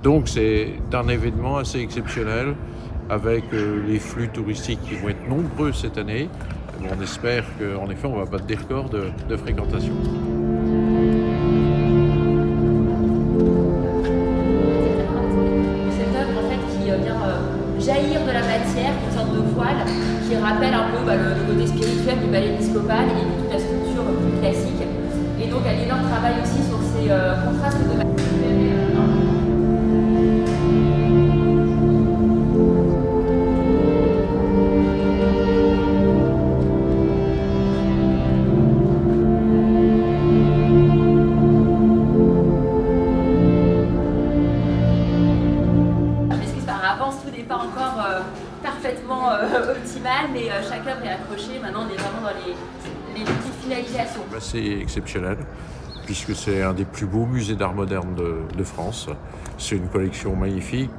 Donc c'est un événement assez exceptionnel avec les flux touristiques qui vont être nombreux cette année. On espère qu'en effet on va battre des records de fréquentation. Cette œuvre en fait qui vient jaillir de la matière, une sorte de voile qui rappelle un peu le côté spirituel du ballet épiscopal et toute la sculpture plus classique. Et donc Aliénor travaille aussi sur ces contrastes de matière. Tout n'est pas encore parfaitement optimal, mais chaque œuvre est accrochée. Maintenant, on est vraiment dans les petites finalisations. C'est exceptionnel, puisque c'est un des plus beaux musées d'art moderne de France. C'est une collection magnifique,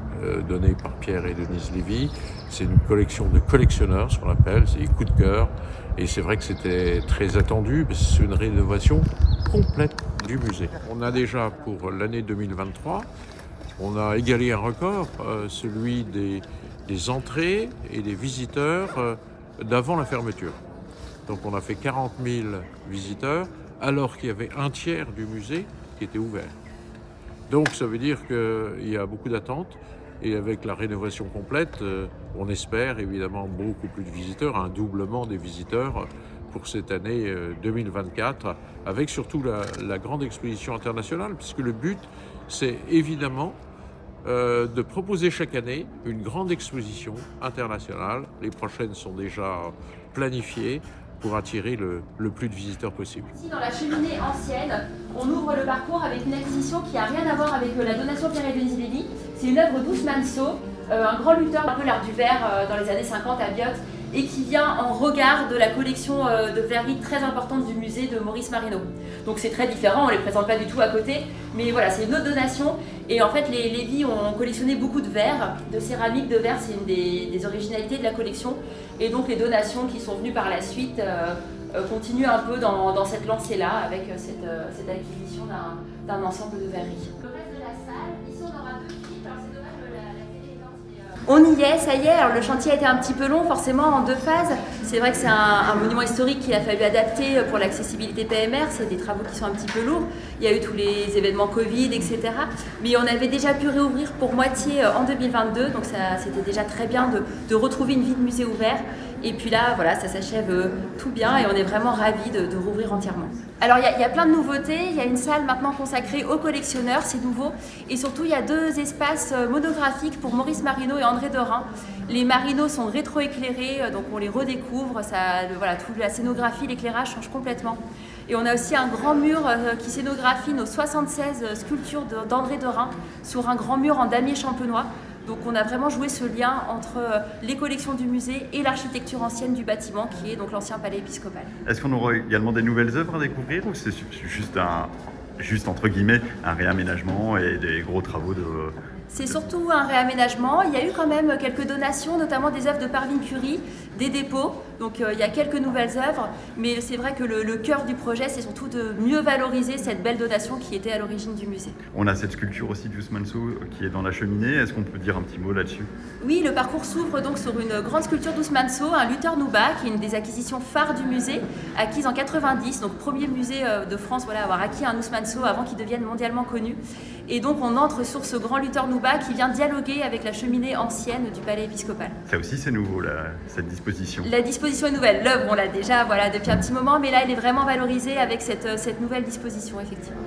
donnée par Pierre et Denise Lévy. C'est une collection de collectionneurs, ce qu'on appelle, c'est des coups de cœur. Et c'est vrai que c'était très attendu, parce que c'est une rénovation complète du musée. On a déjà, pour l'année 2023, on a égalé un record, celui des entrées et des visiteurs d'avant la fermeture. Donc on a fait 40 000 visiteurs, alors qu'il y avait un tiers du musée qui était ouvert. Donc ça veut dire qu'il y a beaucoup d'attentes, et avec la rénovation complète, on espère évidemment beaucoup plus de visiteurs, un doublement des visiteurs pour cette année 2024, avec surtout la grande exposition internationale, puisque le but, c'est évidemment de proposer chaque année une grande exposition internationale. Les prochaines sont déjà planifiées pour attirer le plus de visiteurs possible. Ici, dans la cheminée ancienne, on ouvre le parcours avec une acquisition qui n'a rien à voir avec la donation Pierre et Denise Lévy. C'est une œuvre d'Ousmane Sow, un grand lutteur un peu l'art du verre dans les années 50 à Biot, et qui vient en regard de la collection de verrerie très importante du musée de Maurice Marino. Donc c'est très différent, on ne les présente pas du tout à côté, mais voilà, c'est une autre donation. Et en fait, les Lévy ont collectionné beaucoup de verres, de céramique, de verre, c'est une des originalités de la collection. Et donc les donations qui sont venues par la suite continuent un peu dans cette lancée-là, avec cette acquisition d'un ensemble de verreries. Le reste de la salle, ici on aura deux clips, alors c'est dommage, la télé est lente, mais on y est, ça y est. Alors le chantier a été un petit peu long, forcément en deux phases. C'est vrai que c'est un monument historique qu'il a fallu adapter pour l'accessibilité PMR. C'est des travaux qui sont un petit peu lourds. Il y a eu tous les événements Covid, etc. Mais on avait déjà pu réouvrir pour moitié en 2022. Donc c'était déjà très bien de retrouver une vie de musée ouvert. Et puis là, voilà, ça s'achève tout bien et on est vraiment ravis de rouvrir entièrement. Alors il y a plein de nouveautés. Il y a une salle maintenant consacrée aux collectionneurs, c'est nouveau. Et surtout, il y a deux espaces monographiques pour Maurice Marino et André Derain. Les Marino sont rétroéclairés, donc on les redécouvre. Voilà, toute la scénographie, l'éclairage change complètement. Et on a aussi un grand mur qui scénographie nos 76 sculptures d'André Derain sur un grand mur en damier champenois. Donc on a vraiment joué ce lien entre les collections du musée et l'architecture ancienne du bâtiment qui est donc l'ancien palais épiscopal. Est-ce qu'on aura également des nouvelles œuvres à découvrir ou c'est juste entre guillemets un réaménagement et des gros travaux de... C'est surtout un réaménagement. Il y a eu quand même quelques donations, notamment des œuvres de Parveen Curie, des dépôts. Donc il y a quelques nouvelles œuvres, mais c'est vrai que le cœur du projet, c'est surtout de mieux valoriser cette belle donation qui était à l'origine du musée. On a cette sculpture aussi d'Ousmane Sow qui est dans la cheminée. Est-ce qu'on peut dire un petit mot là-dessus? Oui, le parcours s'ouvre donc sur une grande sculpture d'Ousmane Sow, un lutteur Nouba, qui est une des acquisitions phares du musée, acquise en 90, donc premier musée de France à avoir acquis un Ousmane Sow avant qu'il devienne mondialement connu. Et donc on entre sur ce grand lutteur Nouba qui vient dialoguer avec la cheminée ancienne du palais épiscopal. Ça aussi c'est nouveau, cette disposition. La disposition est nouvelle. L'œuvre, on l'a déjà depuis un petit moment, mais là elle est vraiment valorisée avec cette nouvelle disposition, effectivement.